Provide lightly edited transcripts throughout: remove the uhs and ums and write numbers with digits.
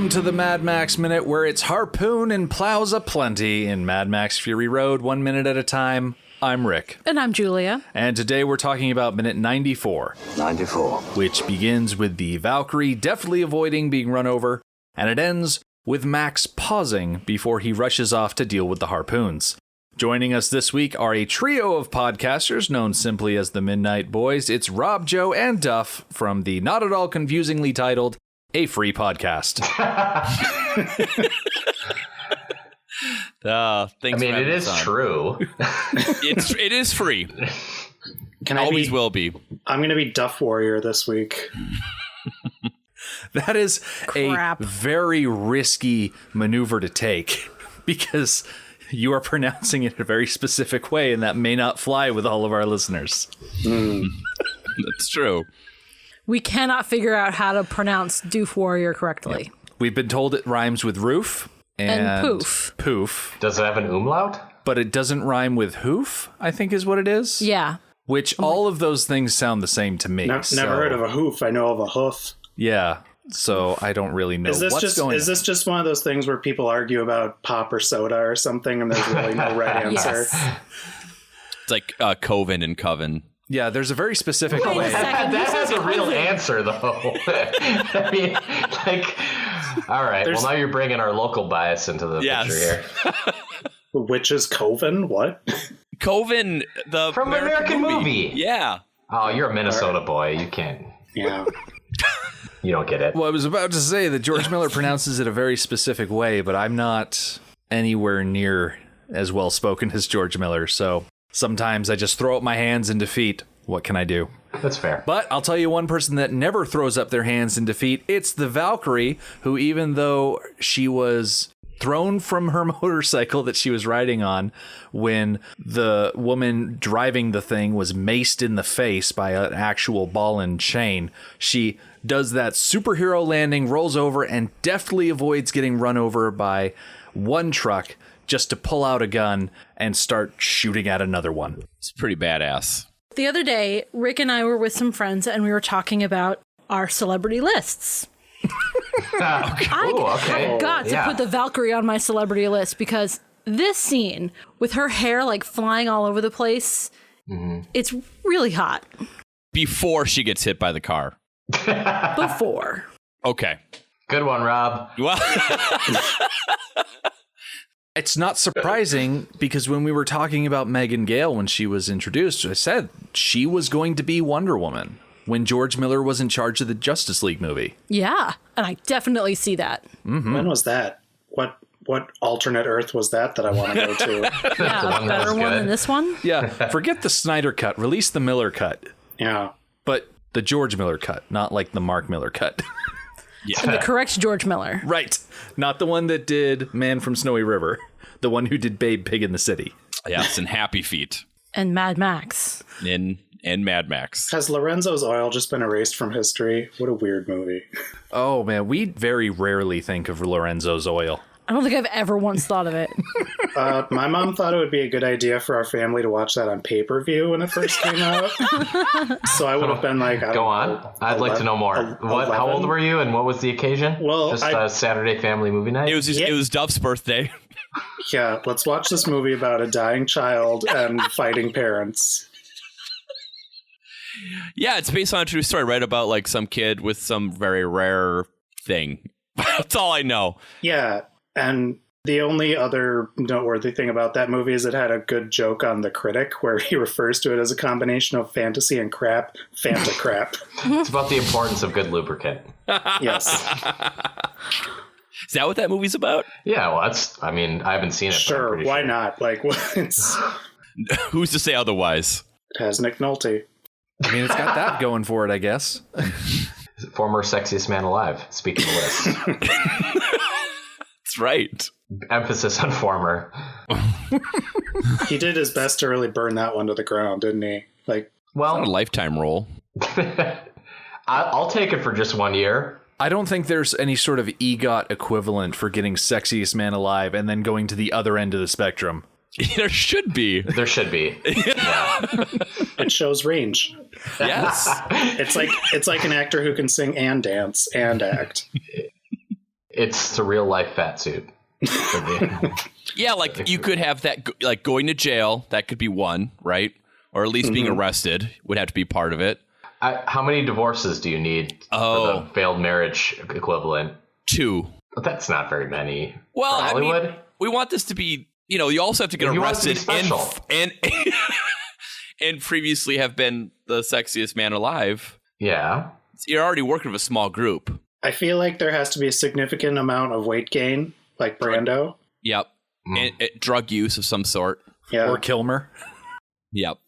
Welcome to the Mad Max Minute, where it's harpoon and plows aplenty in Mad Max Fury Road, 1 minute at a time. I'm Rick. And I'm Julia. And today we're talking about minute 94. 94. Which begins with the Valkyrie deftly avoiding being run over, and it ends with Max pausing before he rushes off to deal with the harpoons. Joining us this week are a trio of podcasters known simply as the Midnight Boys. It's Rob, Joe, and Duff from the not at all confusingly titled A Free Podcast. Thanks it is true. It is free. Always will be. I'm going to be Duff Warrior this week. That is a very risky maneuver to take because you are pronouncing it a very specific way, and that may not fly with all of our listeners. That's true. We cannot figure out how to pronounce Doof Warrior correctly. Yep. We've been told it rhymes with roof and poof. Poof. Does it have an umlaut? But it doesn't rhyme with hoof, I think is what it is. Yeah. Which all of those things sound the same to me. Never heard of a hoof. I know of a hoof. Yeah. So I don't really know Is this just one of those things where people argue about pop or soda or something and there's really no right answer? Yes. It's like Coven and Coven. Yeah, there's a very specific way. That has a real answer, though. I mean, all right. Well, now you're bringing our local bias into the picture here. Which is Coven? What? Coven, the From American movie. Yeah. Oh, you're a Minnesota boy. You can't. Yeah. You don't get it. Well, I was about to say that George Miller pronounces it a very specific way, but I'm not anywhere near as well spoken as George Miller, so sometimes I just throw up my hands in defeat. What can I do? That's fair. But I'll tell you one person that never throws up their hands in defeat. It's the Valkyrie, who even though she was thrown from her motorcycle that she was riding on when the woman driving the thing was maced in the face by an actual ball and chain, she does that superhero landing, rolls over, and deftly avoids getting run over by one truck just to pull out a gun and start shooting at another one. It's pretty badass. The other day, Rick and I were with some friends and we were talking about our celebrity lists. I got to put the Valkyrie on my celebrity list because this scene with her hair like flying all over the place, it's really hot. Before she gets hit by the car. Before. Okay. Good one, Rob. Well, it's not surprising because when we were talking about Megan Gale when she was introduced, I said she was going to be Wonder Woman when George Miller was in charge of the Justice League movie. Yeah, and I definitely see that. Mm-hmm. When was that? What alternate Earth was that I want to go to? Yeah, a better one than this one? Yeah, forget the Snyder cut. Release the Miller cut. Yeah. But the George Miller cut, not like the Mark Miller cut. yeah. And the correct George Miller. Right. Not the one that did Man from Snowy River. The one who did Babe Pig in the City. Yes, and Happy Feet. And Mad Max. And Mad Max. Has Lorenzo's Oil just been erased from history? What a weird movie. Oh, man. We very rarely think of Lorenzo's Oil. I don't think I've ever once thought of it. My mom thought it would be a good idea for our family to watch that on pay-per-view when it first came out. So I would have been like, Go on. I'd like to know more. How old were you and what was the occasion? Well, just a Saturday family movie night? It was Duff's birthday. Yeah, let's watch this movie about a dying child and fighting parents. Yeah, it's based on a true story, right? About like some kid with some very rare thing. That's all I know. Yeah, and the only other noteworthy thing about that movie is it had a good joke on The Critic where he refers to it as a combination of fantasy and crap, Fanta crap. It's about the importance of good lubricant. Yes. Is that what that movie's about? Yeah, well, I haven't seen it. Sure, why not? Like, Who's to say otherwise? It has Nick Nolte. I mean, it's got that going for it, I guess. Former sexiest man alive, speaking of list. That's right. Emphasis on former. He did his best to really burn that one to the ground, didn't he? Like, well, not a lifetime role. I'll take it for just 1 year. I don't think there's any sort of EGOT equivalent for getting sexiest man alive and then going to the other end of the spectrum. There should be. There should be. Yeah. It shows range. Yes. It's like an actor who can sing and dance and act. It's a real life fat suit. Yeah, like you could have that, like going to jail. That could be one, right? Or at least being arrested would have to be part of it. How many divorces do you need for the failed marriage equivalent? 2. But that's not very many. Well, for Hollywood. I mean, we want this to be, you also have to get arrested and previously have been the sexiest man alive. Yeah. You're already working with a small group. I feel like there has to be a significant amount of weight gain, like Brando. Yep. And drug use of some sort. Yeah. Or Kilmer. Yep.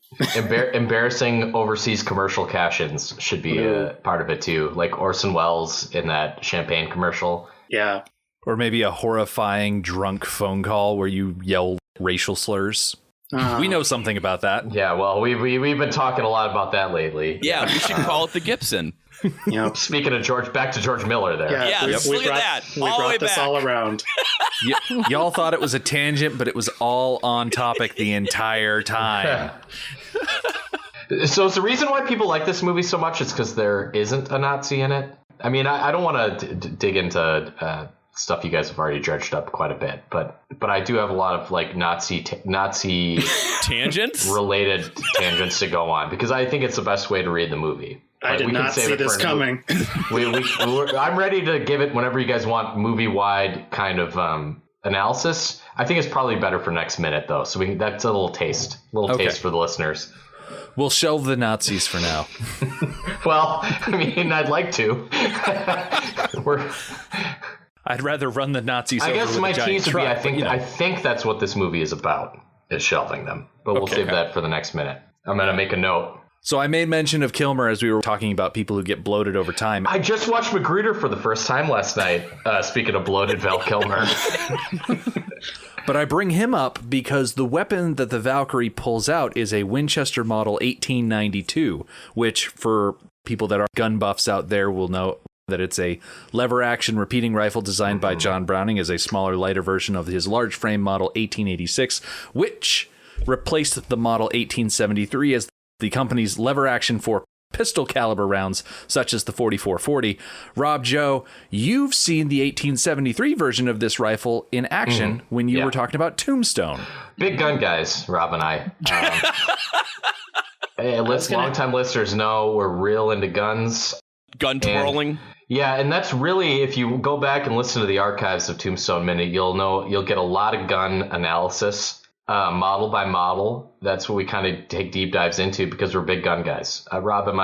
Embarrassing overseas commercial cash-ins should be a part of it too, like Orson Welles in that champagne commercial. Yeah. Or maybe a horrifying drunk phone call where you yell racial slurs. We know something about that. Yeah, well, we've been talking a lot about that lately. Yeah, we should call it the Gibson. Yep. Speaking of George, back to George Miller there. Yeah, look at that. We brought this all around. Y'all thought it was a tangent, but it was all on topic the entire time. So is the reason why people like this movie so much is because there isn't a Nazi in it? I mean, I don't want to dig into stuff you guys have already dredged up quite a bit, but I do have a lot of like Nazi tangents related tangents to go on because I think it's the best way to read the movie. I did not see this coming. I'm ready to give it whenever you guys want movie-wide kind of analysis. I think it's probably better for next minute though, so that's a little taste for the listeners. We'll shelve the Nazis for now. Well, I mean, I'd like to. I'd rather run the Nazis. I guess my tease would be I think think that's what this movie is about, is shelving them. But we'll save that for the next minute. I'm going to make a note. So I made mention of Kilmer as we were talking about people who get bloated over time. I just watched Magruder for the first time last night. Speaking of bloated Val Kilmer. But I bring him up because the weapon that the Valkyrie pulls out is a Winchester Model 1892, which for people that are gun buffs out there will know that it's a lever-action repeating rifle designed by John Browning as a smaller, lighter version of his large-frame Model 1886, which replaced the Model 1873 as the company's lever-action for pistol caliber rounds, such as the 4440. Rob Joe, you've seen the 1873 version of this rifle in action when you were talking about Tombstone. Big gun guys, Rob and I. Long-time listeners know we're real into guns. Gun twirling. And that's really, if you go back and listen to the archives of Tombstone Minute, you'll get a lot of gun analysis, model by model. That's what we kind of take deep dives into because we're big gun guys. Rob, I'm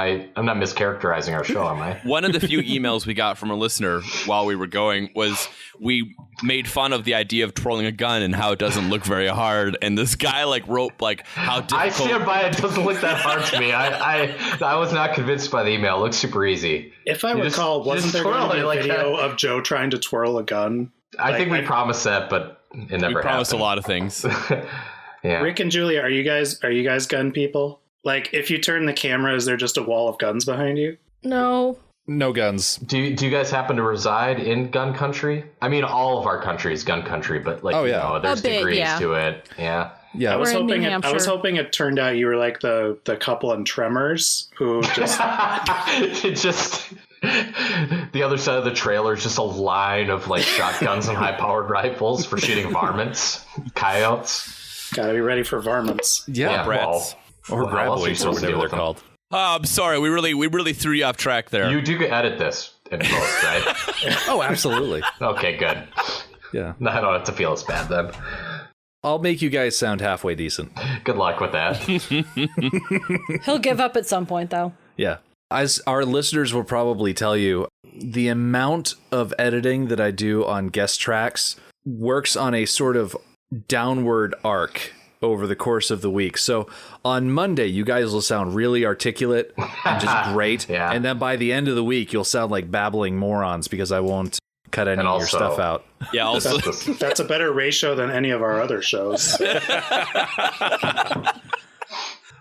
not mischaracterizing our show, am I? One of the few emails we got from a listener while we were going was we made fun of the idea of twirling a gun and how it doesn't look very hard. And this guy wrote how difficult. I stand by it. Doesn't look that hard to me. I was not convinced by the email. It looks super easy. If I recall, wasn't there going to be a video of Joe trying to twirl a gun? I think we promised that, but it never happened. We promised a lot of things. Yeah. Rick and Julia, are you guys gun people? Like, if you turn the camera, is there just a wall of guns behind you? No. No guns. Do you guys happen to reside in gun country? I mean, all of our country is gun country, but there's degrees to it. Yeah. Yeah, I was hoping it turned out you were like the couple in Tremors who just the other side of the trailer is just a line of shotguns and high-powered rifles for shooting varmints, coyotes. Gotta be ready for varmints. Yeah, brats. Or graboids or whatever they're called. I'm sorry, we really threw you off track there. You do edit this in post, right? Oh, absolutely. Okay, good. Yeah. I don't have to feel as bad then. I'll make you guys sound halfway decent. Good luck with that. He'll give up at some point, though. Yeah. As our listeners will probably tell you, the amount of editing that I do on guest tracks works on a sort of downward arc over the course of the week. So on Monday, you guys will sound really articulate and just great. Yeah. And then by the end of the week, you'll sound like babbling morons because I won't cut any of your stuff out. Yeah, also that's a better ratio than any of our other shows.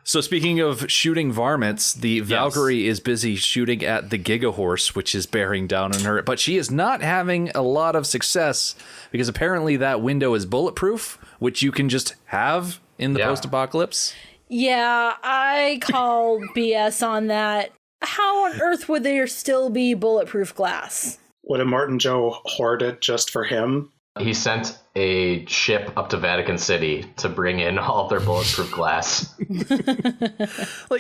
So speaking of shooting varmints, the Valkyrie is busy shooting at the Gigahorse, which is bearing down on her. But she is not having a lot of success because apparently that window is bulletproof, which you can just have in the post-apocalypse. Yeah, I call BS on that. How on earth would there still be bulletproof glass? Would Immortan Joe hoard it just for him? He sent a ship up to Vatican City to bring in all their bulletproof glass.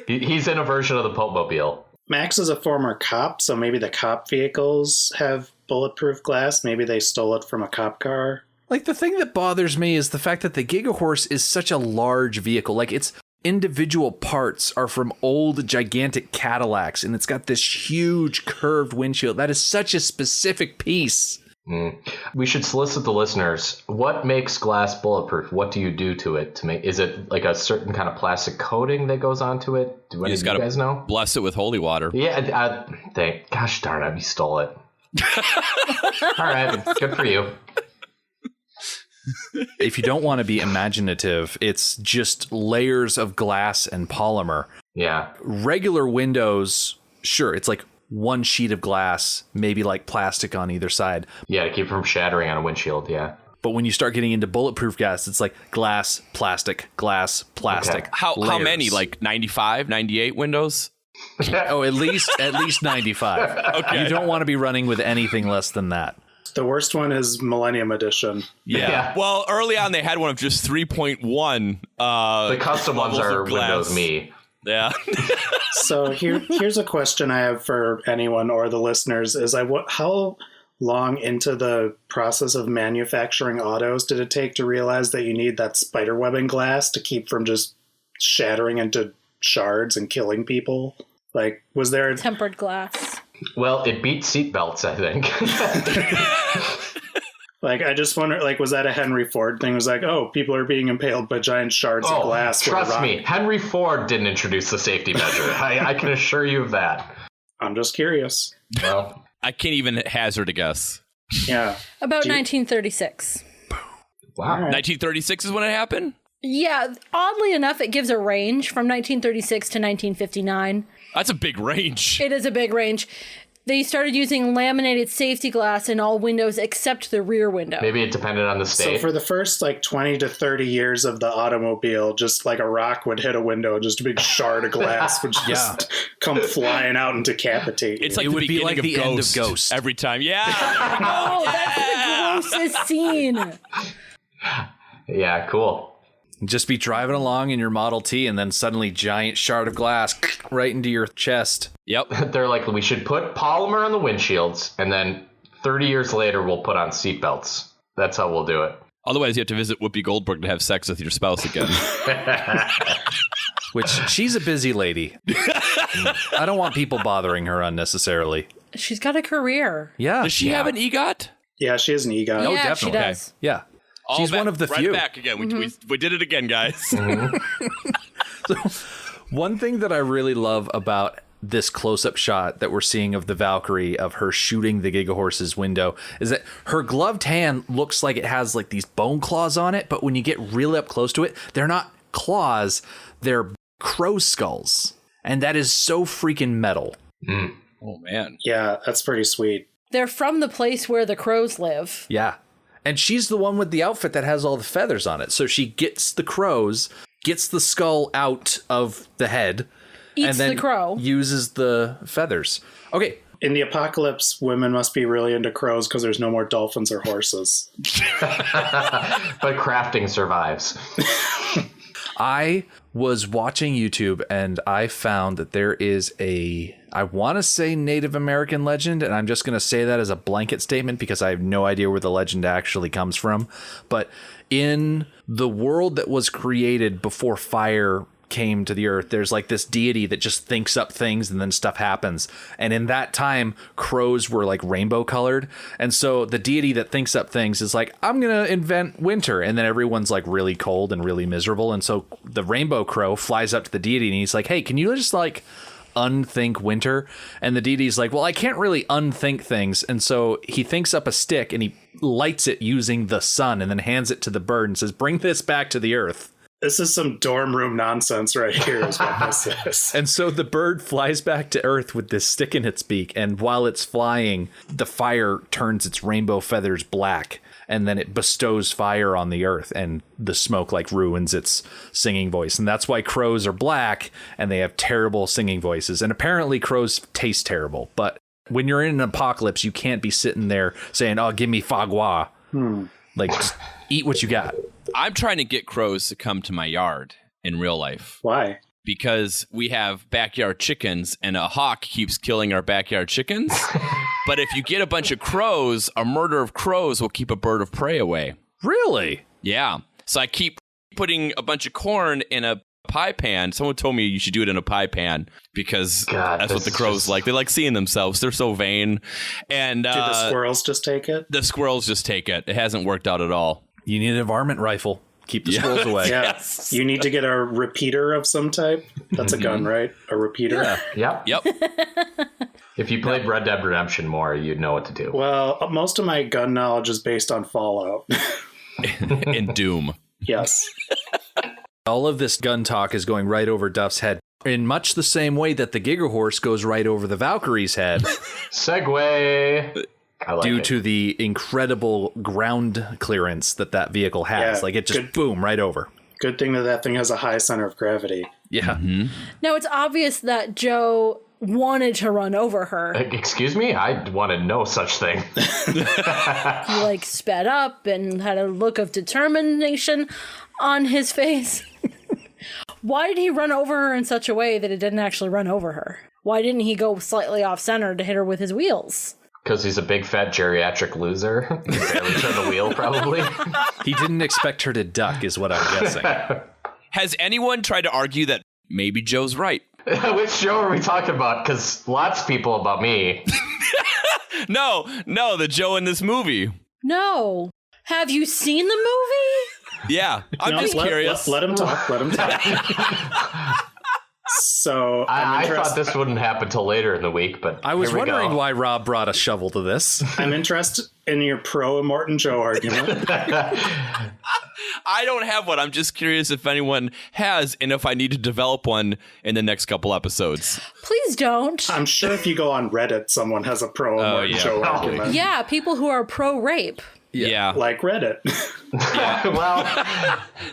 He's in a version of the Pope Mobile. Max is a former cop, so maybe the cop vehicles have bulletproof glass. Maybe they stole it from a cop car. Like, the thing that bothers me is the fact that the Gigahorse is such a large vehicle. Like, its individual parts are from old, gigantic Cadillacs, and it's got this huge curved windshield. That is such a specific piece. We should solicit the listeners. What makes glass bulletproof? What do you do to it to make? Is it like a certain kind of plastic coating that goes onto it? Do any of you guys know? Bless it with holy water. Yeah, gosh darn it, you stole it. All right, good for you. If you don't want to be imaginative, it's just layers of glass and polymer. Yeah. Regular windows, sure, it's like one sheet of glass, maybe like plastic on either side. Yeah, to keep it from shattering on a windshield, yeah. But when you start getting into bulletproof glass, it's like glass, plastic. Okay. How many? Like 95, 98 windows? Oh, at least 95. Okay. You don't want to be running with anything less than that. The worst one is Millennium Edition. Yeah. Well, early on they had one of just 3.1. The custom ones are Windows Me. Yeah. So here's a question I have for anyone or the listeners: is how long into the process of manufacturing autos did it take to realize that you need that spider webbing glass to keep from just shattering into shards and killing people? Like, was there Tempered glass. Well, it beat seatbelts, I think. Like, I just wonder, like, was that a Henry Ford thing? It was like, oh, people are being impaled by giant shards of glass. Trust me, Henry Ford didn't introduce the safety measure. I can assure you of that. I'm just curious. Well, I can't even hazard a guess. Yeah. About 1936. wow. 1936 is when it happened? Yeah, oddly enough, it gives a range from 1936 to 1959. That's a big range. It is a big range. They started using laminated safety glass in all windows except the rear window. Maybe it depended on the state. So for the first, 20 to 30 years of the automobile, just like a rock would hit a window, just a big shard of glass would just come flying out and decapitate you. It's like It the would be beginning like of the Ghost end of Ghost. every time. Yeah. Oh, that's the grossest scene. Yeah, cool. Just be driving along in your Model T and then suddenly giant shard of glass right into your chest. Yep. They're like, we should put polymer on the windshields, and then 30 years later, we'll put on seatbelts. That's how we'll do it. Otherwise, you have to visit Whoopi Goldberg to have sex with your spouse again. Which, she's a busy lady. I don't want people bothering her unnecessarily. She's got a career. Yeah. Does she have an EGOT? Yeah, she has an EGOT. Oh, Yeah, definitely. she does. Yeah. All She's back- one of the right few. back again. We did it again, guys. One thing that I really love about this close-up shot that we're seeing of the Valkyrie, of her shooting the Gigahorse's window, is that her gloved hand looks like it has like these bone claws on it, but when you get really up close to it, they're not claws, they're crow skulls. And that is so freaking metal. Oh, man. Yeah, that's pretty sweet. They're from the place where the crows live. Yeah. And she's the one with the outfit that has all the feathers on it. So she gets the crows, gets the skull out of the head, Eats and then the crow. uses the feathers. Okay. In the apocalypse, women must be really into crows because there's no more dolphins or horses. But crafting survives. I was watching YouTube and I found that there is I want to say Native American legend, and I'm just going to say that as a blanket statement because I have no idea where the legend actually comes from. But in the world that was created before fire came to the earth, there's like this deity that just thinks up things and then stuff happens. And in that time, crows were like rainbow colored. And so the deity that thinks up things is like, I'm going to invent winter. And then everyone's like really cold and really miserable. And so the rainbow crow flies up to the deity and he's like, hey, can you just like unthink winter? And the deity's like, well, I can't really unthink things. And so he thinks up a stick and he lights it using the sun and then hands it to the bird and says, bring this back to the earth. This is some dorm room nonsense right here is what this is. And so the bird flies back to earth with this stick in its beak. And while it's flying, the fire turns its rainbow feathers black. And then it bestows fire on the earth, and the smoke like ruins its singing voice. And that's why crows are black and they have terrible singing voices. And apparently crows taste terrible. But when you're in an apocalypse, you can't be sitting there saying, "Oh, give me fagua." Like, just eat what you got. I'm trying to get crows to come to my yard in real life. Why? Because we have backyard chickens and a hawk keeps killing our backyard chickens. But if you get a bunch of crows, a murder of crows will keep a bird of prey away. Really? Yeah. So I keep putting a bunch of corn in a pie pan. Someone told me you should do it in a pie pan because that's what the crows like. They like seeing themselves. They're so vain. And Do the squirrels just take it? The squirrels just take it. It hasn't worked out at all. You need a varmint rifle. Keep the squirrels away. Yeah. Yes. You need to get a repeater of some type. That's a gun, right? A repeater? Yeah. Yep. If you played Red Dead Redemption more, you'd know what to do. Well, most of my gun knowledge is based on Fallout. In Doom. Yes. All of this gun talk is going right over Duff's head in much the same way that the Gigahorse goes right over the Valkyrie's head. Segway. I like due it. to the incredible ground clearance that vehicle has. Yeah, like it just boom right over. Good thing that thing has a high center of gravity. Yeah. Now, it's obvious that Joe wanted to run over her. Excuse me? I wanted no such thing. He, like, sped up and had a look of determination on his face. Why did he run over her in such a way that it didn't actually run over her? Why didn't he go slightly off center to hit her with his wheels? Because he's a big fat geriatric loser. He barely turned the wheel, probably. He didn't expect her to duck, is what I'm guessing. Has anyone tried to argue that maybe Joe's right? Which show are we talking about? Because lots of people about me. No, the Joe in this movie. No. Have you seen the movie? Yeah, I'm just curious. Let him talk. Let him talk. So I thought this wouldn't happen till later in the week, but I was here we wondering go. why Rob brought a shovel to this. I'm interested in your pro Immortan Joe argument. I don't have one. I'm just curious if anyone has and if I need to develop one in the next couple episodes. Please don't. I'm sure if you go on Reddit, someone has a pro Immortan Joe probably. argument. Yeah, people who are pro-rape. Yeah. Like Reddit. Well,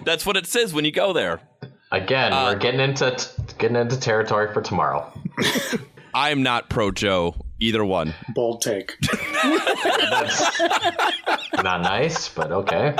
That's what it says when you go there. again, we're getting into territory for tomorrow. I'm not pro Joe, either one. Bold take. That's not nice, but okay.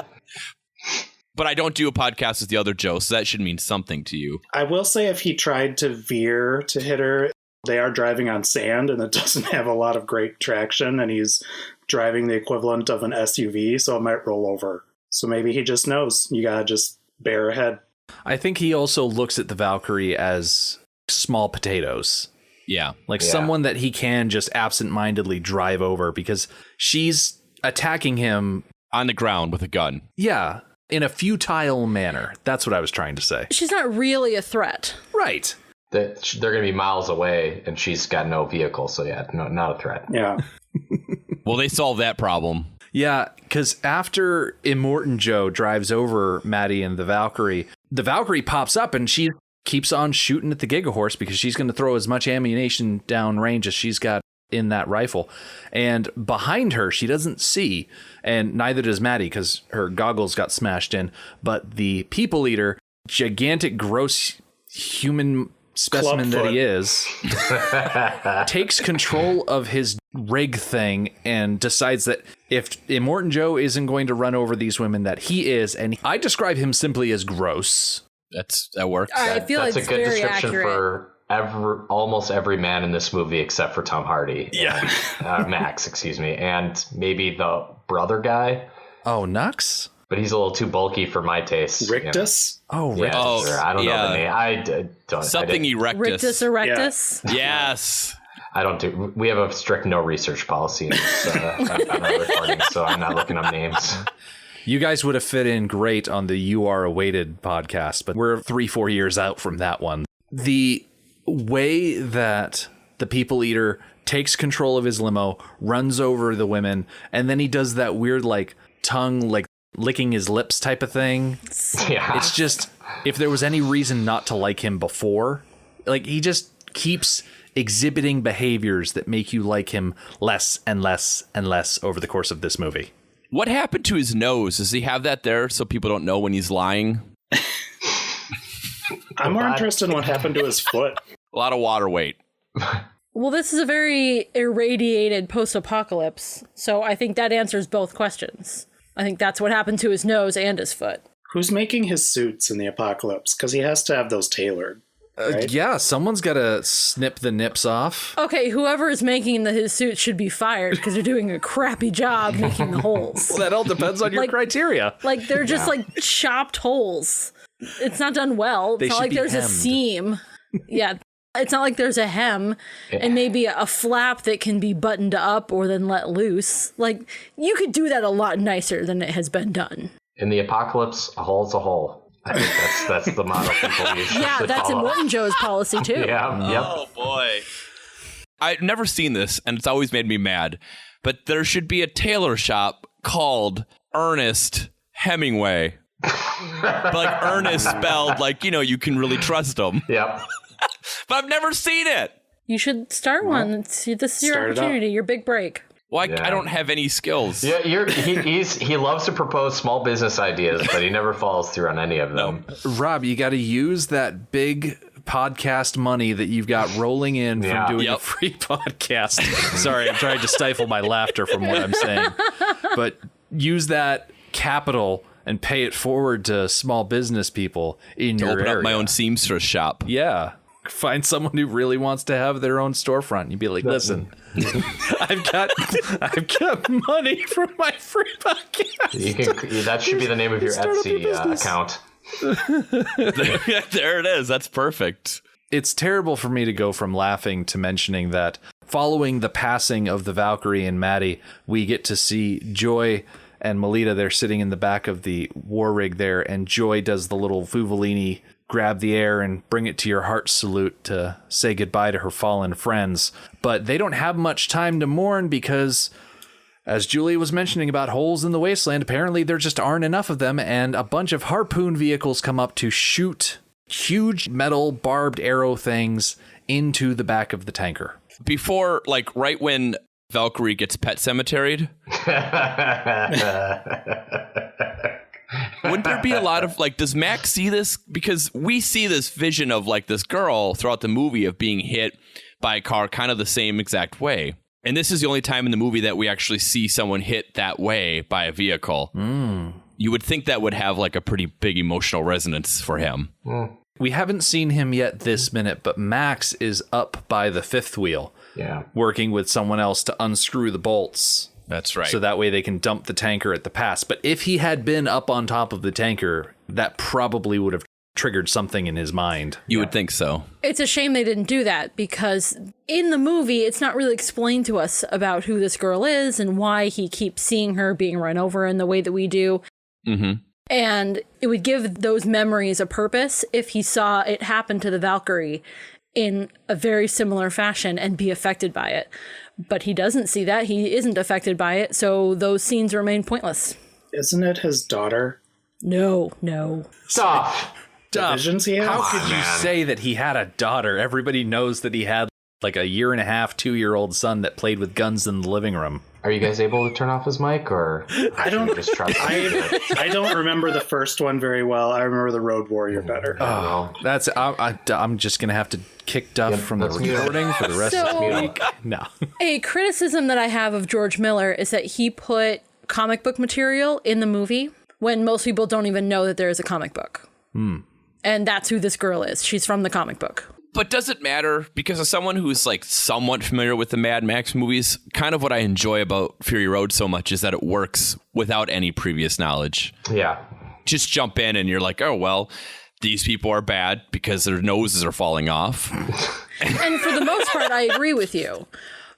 But I don't do a podcast with the other Joe, so that should mean something to you. I will say if he tried to veer to hit her, they are driving on sand and it doesn't have a lot of great traction, and he's driving the equivalent of an SUV, so it might roll over. So maybe he just knows you gotta just bear ahead. I think he also looks at the Valkyrie as small potatoes. Yeah. Like someone that he can just absentmindedly drive over because she's attacking him On the ground with a gun. Yeah, in a futile manner. That's what I was trying to say. She's not really a threat. Right. That they're going to be miles away, and she's got no vehicle, so yeah, no, not a threat. Yeah. Well, they solved that problem. Yeah, because after Immortan Joe drives over Maddie and the Valkyrie pops up and she keeps on shooting at the Gigahorse because she's going to throw as much ammunition down range as she's got in that rifle. And behind her, she doesn't see, and neither does Maddie because her goggles got smashed in. But the People Eater, gigantic, gross human specimen that he is, takes control of his rig thing and decides that if Immortan Joe isn't going to run over these women, that he is. And I describe him simply as gross. That works. I feel That's like it's a good very description accurate. for almost every man in this movie except for Tom Hardy. Yeah. Max, excuse me. And maybe the brother guy, Oh, Nux? but he's a little too bulky for my taste. Rictus? Oh, Yeah, Rick. Oh, sure. I don't know the yeah. name. I Something erectus. Rictus erectus. Yes. I don't do. We have a strict no research policy in this, on our recording, so I'm not looking up names. You guys would have fit in great on the You Are Awaited podcast, but we're 3-4 years out from that one. The way that the People Eater takes control of his limo, runs over the women, and then he does that weird, like, tongue, like, licking his lips type of thing. Yeah, It's just, if there was any reason not to like him before, like, he just keeps exhibiting behaviors that make you like him less and less and less over the course of this movie. What happened to his nose? Does he have that there so people don't know when he's lying? I'm more interested in what happened to his foot. A lot of water weight. Well, this is a very irradiated post-apocalypse, so I think that answers both questions. I think that's what happened to his nose and his foot. Who's making his suits in the apocalypse? Because he has to have those tailored. Right? Yeah, someone's got to snip the nips off. Okay, whoever is making his suit should be fired because they're doing a crappy job making the holes. Well, that all depends on your criteria. Like, they're just like chopped holes. It's not done well. It's not like there's a seam. Yeah, it's not like there's a hem and maybe a flap that can be buttoned up or then let loose. Like, you could do that a lot nicer than it has been done. In the apocalypse, a hole's a hole. I think that's the motto people use. Yeah, that's in Morton Joe's policy too. Yeah. Yep. Oh boy. I've never seen this, and it's always made me mad. But there should be a tailor shop called Ernest Hemingway. But like Ernest spelled like, you can really trust him. Yep. But I've never seen it. You should start one. This is your opportunity, your big break. Well, I don't have any skills. Yeah, he loves to propose small business ideas, but he never follows through on any of them. No. Rob, you got to use that big podcast money that you've got rolling in from doing a free podcast. Sorry, I'm trying to stifle my laughter from what I'm saying. But use that capital and pay it forward to small business people in your area. Open up my own seamstress shop. Yeah. Find someone who really wants to have their own storefront. You'd be like, listen, I've got money from my free podcast. That should be the name of your Etsy account. There it is. That's perfect. It's terrible for me to go from laughing to mentioning that following the passing of the Valkyrie and Maddie, we get to see Joy and Melita. They're sitting in the back of the war rig there, and Joy does the little Vuvalini grab the air and bring it to your heart salute to say goodbye to her fallen friends. But they don't have much time to mourn because, as Julie was mentioning about holes in the wasteland, apparently there just aren't enough of them, and a bunch of harpoon vehicles come up to shoot huge metal barbed arrow things into the back of the tanker. Before, right when Valkyrie gets pet cemeteried, wouldn't there be a lot of, does Max see this? Because we see this vision of, this girl throughout the movie of being hit by a car kind of the same exact way. And this is the only time in the movie that we actually see someone hit that way by a vehicle. You would think that would have, a pretty big emotional resonance for him. We haven't seen him yet this minute, but Max is up by the fifth wheel. Yeah. Working with someone else to unscrew the bolts. That's right. So that way they can dump the tanker at the pass. But if he had been up on top of the tanker, that probably would have triggered something in his mind. You would think so. It's a shame they didn't do that because in the movie, it's not really explained to us about who this girl is and why he keeps seeing her being run over in the way that we do. Mm-hmm. And it would give those memories a purpose if he saw it happen to the Valkyrie in a very similar fashion and be affected by it. But he doesn't see that. He isn't affected by it, so those scenes remain pointless. Isn't it his daughter? No. Duff. Visions he has? How could you say that he had a daughter? Everybody knows that he had a 1.5, 2-year-old son that played with guns in the living room. Are you guys able to turn off his mic, or I don't just trust I don't remember the first one very well. I remember the Road Warrior better. Oh, that's I'm just gonna have to kick Duff from the recording for the rest of the week. No. A criticism that I have of George Miller is that he put comic book material in the movie when most people don't even know that there is a comic book. And that's who this girl is. She's from the comic book. But does it matter? Because as someone who's somewhat familiar with the Mad Max movies, kind of what I enjoy about Fury Road so much is that it works without any previous knowledge. Yeah. Just jump in and you're like, oh, well, these people are bad because their noses are falling off. And for the most part, I agree with you.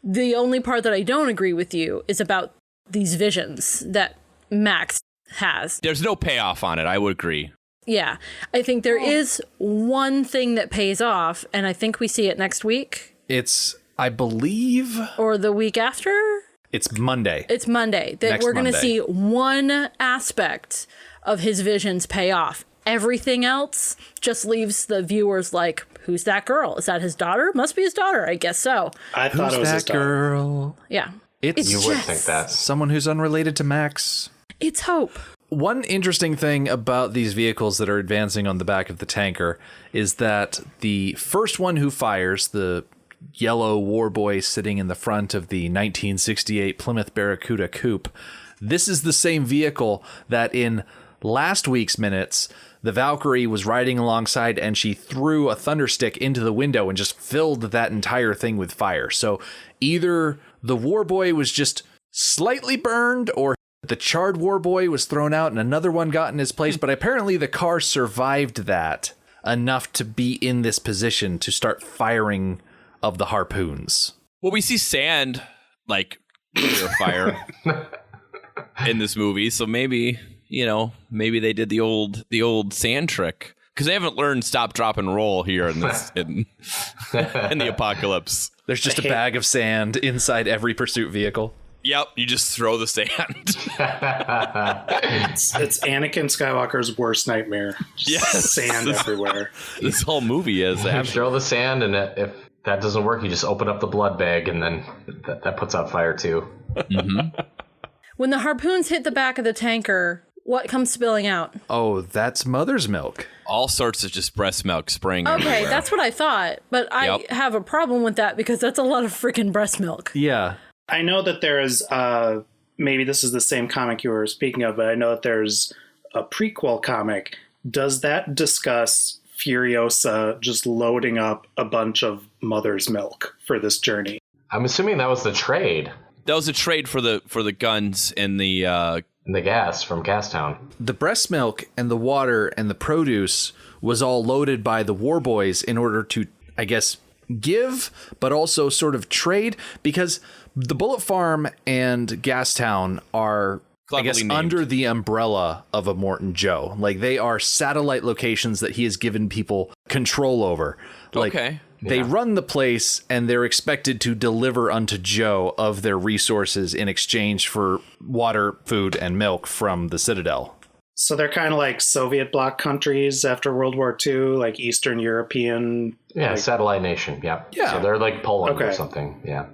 The only part that I don't agree with you is about these visions that Max has. There's no payoff on it. I would agree. Yeah, I think there is one thing that pays off, and I think we see it next week. It's, I believe... Or the week after? It's Monday. It's Monday. That Next we're going to Monday. see one aspect of his visions pay off. Everything else just leaves the viewers like, who's that girl? Is that his daughter? Must be his daughter. I guess so. I thought Who's it was his that daughter. girl? Yeah. It's You would think that. someone who's unrelated to Max. It's hope. One interesting thing about these vehicles that are advancing on the back of the tanker is that the first one who fires, the yellow war boy sitting in the front of the 1968 Plymouth Barracuda coupe. This is the same vehicle that in last week's minutes, the Valkyrie was riding alongside, and she threw a thunderstick into the window and just filled that entire thing with fire. So either the war boy was just slightly burned, or the charred war boy was thrown out and another one got in his place. But apparently the car survived that enough to be in this position to start firing of the harpoons. Well, we see sand like clear fire in this movie, so maybe they did the old sand trick, because they haven't learned stop, drop, and roll here in this in the apocalypse. There's just a bag of sand inside every pursuit vehicle. Yep, you just throw the sand. It's Anakin Skywalker's worst nightmare. Just sand everywhere. This whole movie is. You throw the sand, and if that doesn't work, you just open up the blood bag, and then that puts out fire too. Mm-hmm. When the harpoons hit the back of the tanker, what comes spilling out? Oh, that's mother's milk. All sorts of just breast milk spraying Okay, everywhere. That's what I thought, but I have a problem with that because that's a lot of freaking breast milk. Yeah. I know that there is, maybe this is the same comic you were speaking of, but I know that there's a prequel comic. Does that discuss Furiosa just loading up a bunch of mother's milk for this journey? I'm assuming that was the trade. That was a trade for the guns and the gas from Gastown. The breast milk and the water and the produce was all loaded by the war boys in order to, I guess, give, but also sort of trade, because the Bullet Farm and Gastown are, I guess, named. under the umbrella of a Morton Joe. Like, they are satellite locations that he has given people control over. Like, okay. They run the place, and they're expected to deliver unto Joe of their resources in exchange for water, food, and milk from the Citadel. So they're kind of like Soviet bloc countries after World War II, like Eastern European. Yeah, satellite nation. Yeah. Yeah. So they're like Poland or something. Yeah.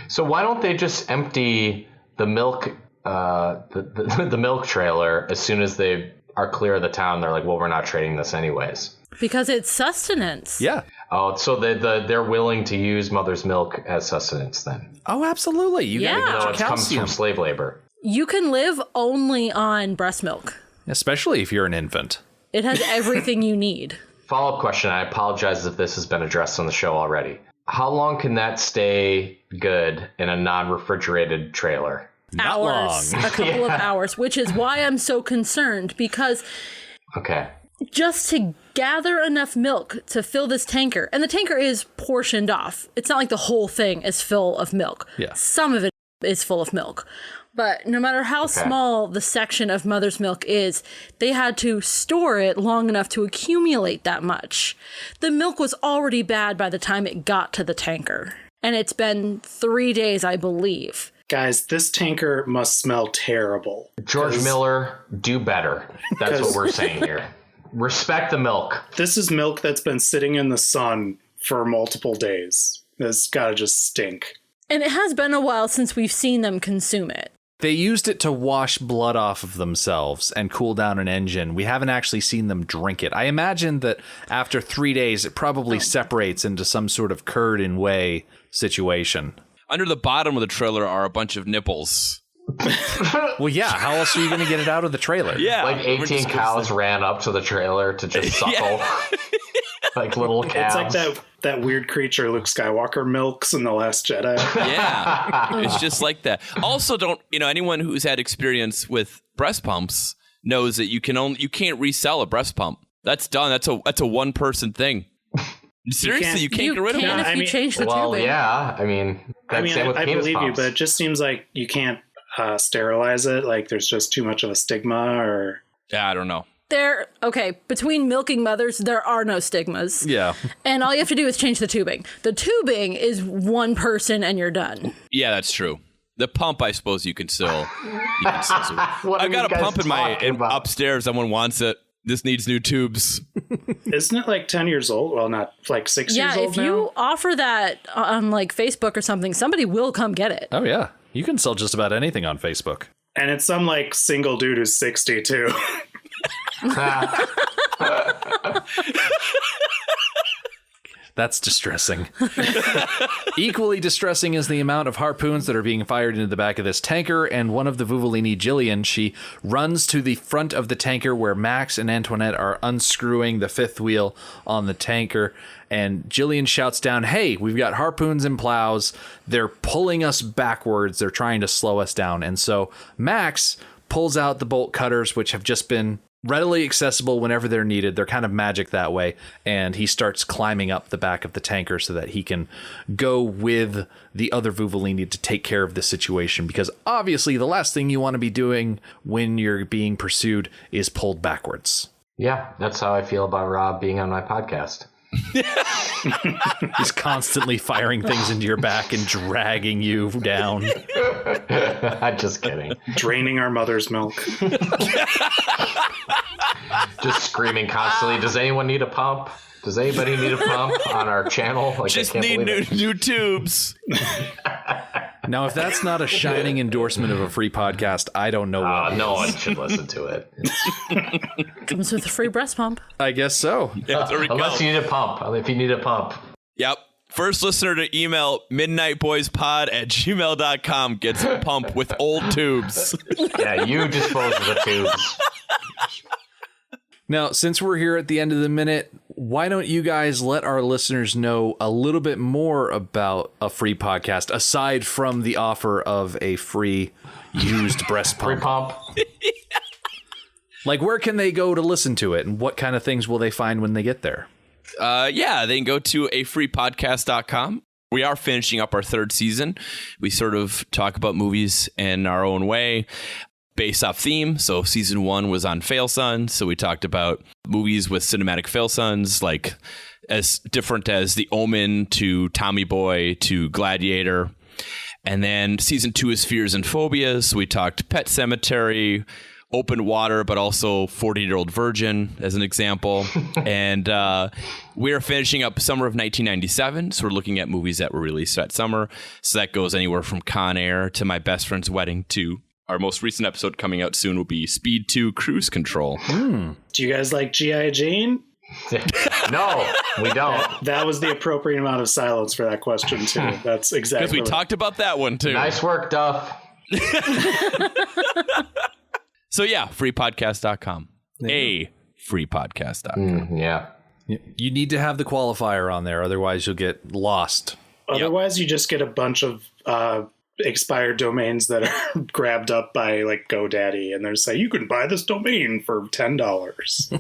So why don't they just empty the milk, the milk trailer as soon as they are clear of the town? They're like, well, we're not trading this anyways. Because it's sustenance. Yeah. Oh, so they're willing to use mother's milk as sustenance then? Oh, absolutely. You Yeah. gotta No, get your it comes calcium. from slave labor. You can live only on breast milk. Especially if you're an infant. It has everything you need. Follow-up question. I apologize if this has been addressed on the show already. How long can that stay good in a non-refrigerated trailer? Not hours. long. A couple of hours, which is why I'm so concerned, because Okay. just to gather enough milk to fill this tanker, and the tanker is portioned off. It's not like the whole thing is full of milk. Yeah. Some of it is full of milk. But no matter how small the section of mother's milk is, they had to store it long enough to accumulate that much. The milk was already bad by the time it got to the tanker. And it's been 3 days, I believe. Guys, this tanker must smell terrible. George Miller, do better. That's what we're saying here. Respect the milk. This is milk that's been sitting in the sun for multiple days. It's gotta just stink. And it has been a while since we've seen them consume it. They used it to wash blood off of themselves and cool down an engine. We haven't actually seen them drink it. I imagine that after 3 days, it probably separates into some sort of curd and whey situation. Under the bottom of the trailer are a bunch of nipples. Well, yeah. How else are you going to get it out of the trailer? Yeah. Like 18 cows ran up to the trailer to just suckle. Like little calves. It's like that weird creature Luke Skywalker milks in The Last Jedi. Yeah. It's just like that. Also, anyone who's had experience with breast pumps knows that you can't resell a breast pump. That's done. That's a one person thing. Seriously, you can't get rid of You one. can if you change the well, tubing. yeah. Same with I penis believe pumps. you, but it just seems like you can't sterilize it. Like there's just too much of a stigma, or Yeah, I don't know. Between milking mothers, there are no stigmas. Yeah. And all you have to do is change the tubing. The tubing is one person and you're done. Yeah, that's true. The pump, I suppose you can still. What I've are got you a guys pump in my talking about? upstairs. Someone wants it. This needs new tubes. isn't it like 10 years old? Well, not like 6 years Yeah, old if now. you offer that on like Facebook or something, somebody will come get it. Oh, yeah. You can sell just about anything on Facebook. And it's some like single dude who's 60 too. That's distressing. Equally distressing is the amount of harpoons that are being fired into the back of this tanker, and one of the Vuvalini, Jillian, she runs to the front of the tanker where Max and Antoinette are unscrewing the fifth wheel on the tanker, and Jillian shouts down, "Hey, we've got harpoons and plows. They're pulling us backwards. They're trying to slow us down." And so Max pulls out the bolt cutters, which have just been readily accessible whenever they're needed. They're kind of magic that way. And he starts climbing up the back of the tanker so that he can go with the other Vuvalini to take care of the situation. Because obviously the last thing you want to be doing when you're being pursued is pulled backwards. Yeah, that's how I feel about Rob being on my podcast. He's constantly firing things into your back and dragging you down. I'm just kidding. Draining our mother's milk. Just screaming constantly. Does anyone need a pump? Does anybody need a pump on our channel? Like, Just need new tubes. Now, if that's not a shining endorsement of a free podcast, I don't know what. No one should listen to it. Comes with a free breast pump. I guess so. Yeah, there we Unless go. you need a pump. If you need a pump. Yep. First listener to email midnightboyspod@gmail.com gets a pump with old tubes. Yeah, you dispose of the tubes. Now, since we're here at the end of the minute, why don't you guys let our listeners know a little bit more about a free podcast, aside from the offer of a free used breast pump? Free pump. Like, where can they go to listen to it, and what kind of things will they find when they get there? Yeah, they can go to afreepodcast.com. We are finishing up our third season. We sort of talk about movies in our own way, based off theme. So season 1 was on fail sons. So we talked about movies with cinematic fail sons, like as different as The Omen to Tommy Boy to Gladiator. And then season 2 is Fears and Phobias. So we talked Pet Cemetery, Open Water, but also 40-Year-Old Virgin as an example. And we are finishing up summer of 1997. So we're looking at movies that were released that summer. So that goes anywhere from Con Air to My Best Friend's Wedding to our most recent episode coming out soon will be Speed 2 Cruise Control. Do you guys like G.I. Jane? No, we don't. That was the appropriate amount of silence for that question, too. That's exactly Because we talked about that one, too. Nice work, Duff. So, yeah, freepodcast.com. freepodcast.com. Yeah. You need to have the qualifier on there, otherwise you'll get lost. Otherwise, you just get a bunch of expired domains that are grabbed up by like GoDaddy, and they're saying you can buy this domain for $10.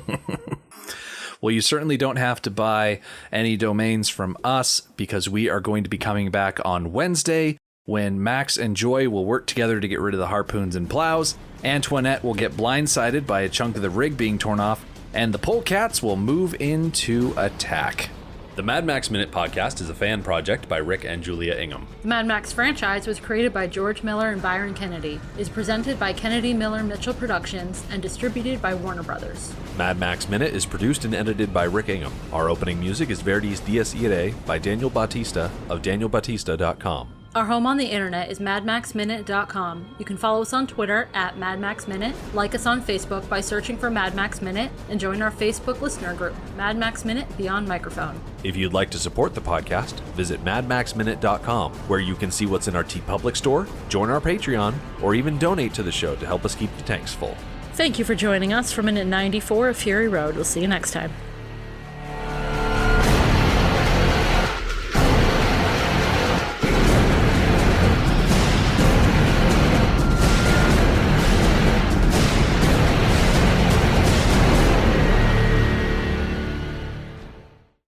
Well, you certainly don't have to buy any domains from us, because we are going to be coming back on Wednesday when Max and Joy will work together to get rid of the harpoons and plows. Antoinette will get blindsided by a chunk of the rig being torn off, and the polecats will move into attack. The Mad Max Minute podcast is a fan project by Rick and Julia Ingham. The Mad Max franchise was created by George Miller and Byron Kennedy, is presented by Kennedy Miller Mitchell Productions, and distributed by Warner Brothers. Mad Max Minute is produced and edited by Rick Ingham. Our opening music is Verdi's Dies Irae by Daniel Bautista of danielbautista.com. Our home on the internet is madmaxminute.com. You can follow us on Twitter at madmaxminute, like us on Facebook by searching for Mad Max Minute, and join our Facebook listener group, Mad Max Minute Beyond Microphone. If you'd like to support the podcast, visit madmaxminute.com, where you can see what's in our TeePublic store, join our Patreon, or even donate to the show to help us keep the tanks full. Thank you for joining us for Minute 94 of Fury Road. We'll see you next time.